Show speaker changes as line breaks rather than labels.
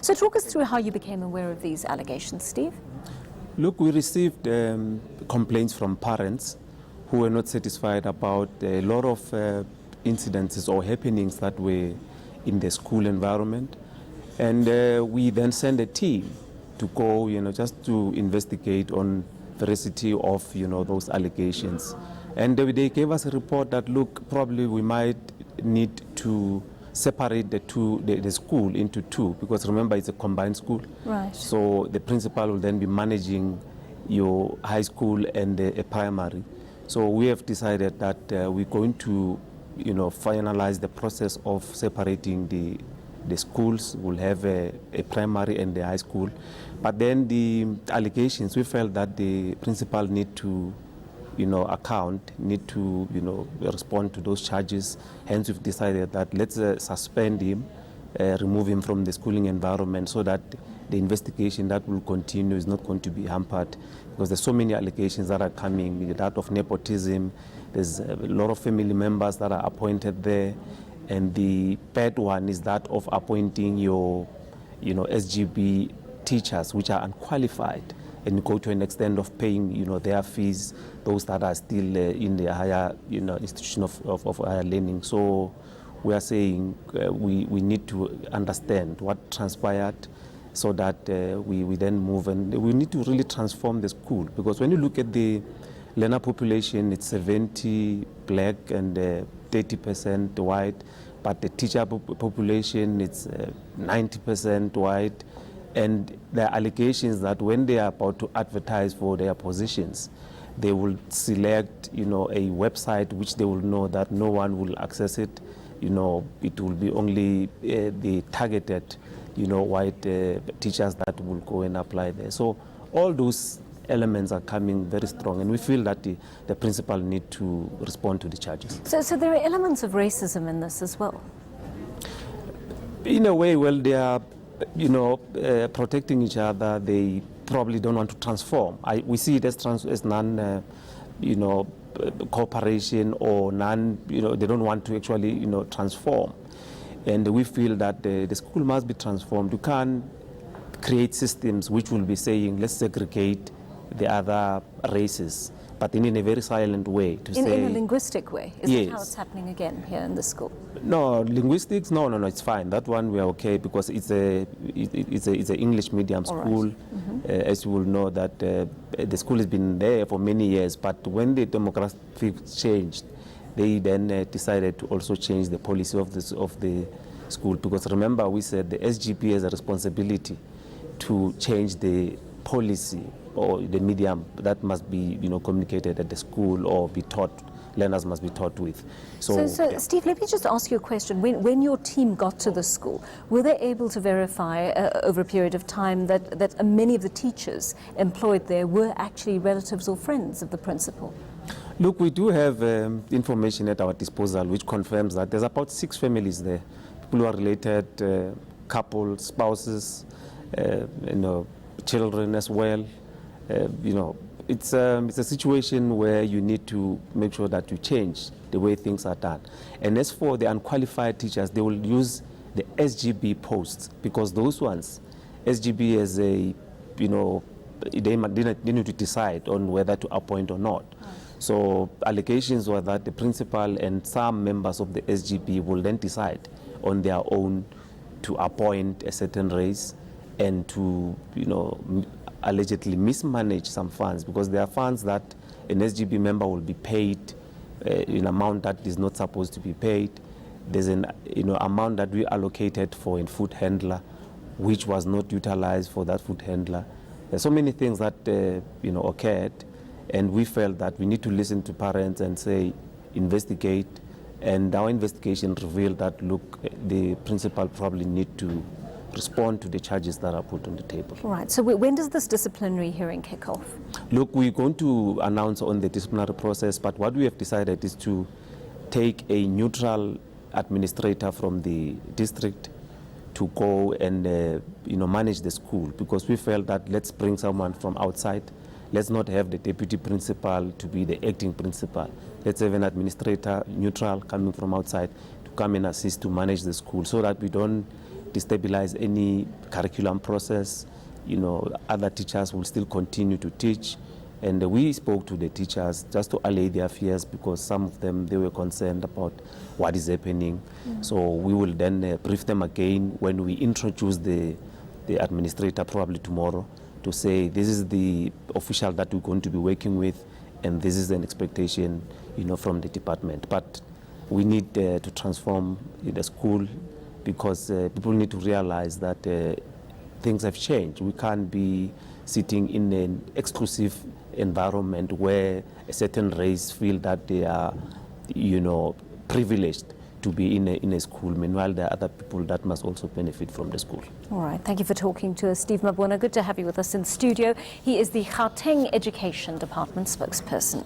So talk us through how you became aware of these allegations, Steve.
Look, we received complaints from parents who were not satisfied about a lot of incidences or happenings that were in the school environment. And we then sent a team to go, just to investigate on veracity of, those allegations. And they gave us a report that, look, probably we might need to separate the school into two, because remember, it's a combined school.
Right.
So the principal will then be managing your high school and a primary. So we have decided that we're going to, finalize the process of separating the schools. We'll have a primary and a high school. But then the allegations, we felt that the principal need to need to, respond to those charges. Hence, we've decided that let's suspend him, remove him from the schooling environment, so that the investigation that will continue is not going to be hampered, because there's so many allegations that are coming, that of nepotism. There's a lot of family members that are appointed there. And the third one is that of appointing your, SGB teachers, which are unqualified, and go to an extent of paying, their fees, those that are still in the higher, institution of higher learning. So we are saying we need to understand what transpired, so that we then move, and we need to really transform the school, because when you look at the learner population, it's 70 black and 30% white, but the teacher population, it's 90% white. And there are allegations that when they are about to advertise for their positions, they will select, a website which they will know that no one will access it. It will be only the targeted, white teachers that will go and apply there. So all those elements are coming very strong, and we feel that the principal need to respond to the charges.
So there are elements of racism in this as well?
In a way, well, they are protecting each other. They probably don't want to transform. We see it as non, cooperation, or non, they don't want to actually, transform. And we feel that the school must be transformed. You can't create systems which will be saying, let's segregate the other races, but in a very silent way.
In a linguistic way? Is
yes.
that how it's happening again here in the school?
No, linguistics, no, it's fine. That one we are okay, because it's a English medium school. Right. Mm-hmm. As you will know, that the school has been there for many years, but when the demographics changed, they then decided to also change the policy of the school, because remember, we said the SGP has a responsibility to change the policy or the medium that must be communicated at the school or be taught. Learners must be taught with. So yeah.
Steve, let me just ask you a question. When your team got to the school, were they able to verify over a period of time that many of the teachers employed there were actually relatives or friends of the principal?
Look, we do have information at our disposal which confirms that there's about 6 families there. People who are related, couples, spouses, children as well. It's a situation where you need to make sure that you change the way things are done. And as for the unqualified teachers, they will use the SGB posts, because those ones, SGB as they need to decide on whether to appoint or not. So allegations were that the principal and some members of the SGB will then decide on their own to appoint a certain race and to, allegedly mismanage some funds, because there are funds that an SGB member will be paid in amount that is not supposed to be paid. There's an amount that we allocated for a food handler, which was not utilized for that food handler. There's so many things that occurred, and we felt that we need to listen to parents and say, investigate. And our investigation revealed that, look, the principal probably need to respond to the charges that are put on the table.
Right. So when does this disciplinary hearing kick off?
Look, we're going to announce on the disciplinary process, but what we have decided is to take a neutral administrator from the district to go and manage the school, because we felt that let's bring someone from outside. Let's not have the deputy principal to be the acting principal. Let's have an administrator, neutral, coming from outside to come and assist to manage the school, so that we don't destabilize any curriculum process. You know, other teachers will still continue to teach. And we spoke to the teachers just to allay their fears, because some of them, they were concerned about what is happening. So we will then brief them again when we introduce the administrator probably tomorrow, to say this is the official that we're going to be working with, and this is an expectation, you know, from the department. But we need to transform the school, because people need to realize that things have changed. We can't be sitting in an exclusive environment where a certain race feel that they are, you know, privileged to be in a school. Meanwhile, there are other people that must also benefit from the school.
All right, thank you for talking to us, Steve Mabona. Good to have you with us in studio. He is the Gauteng Education Department spokesperson.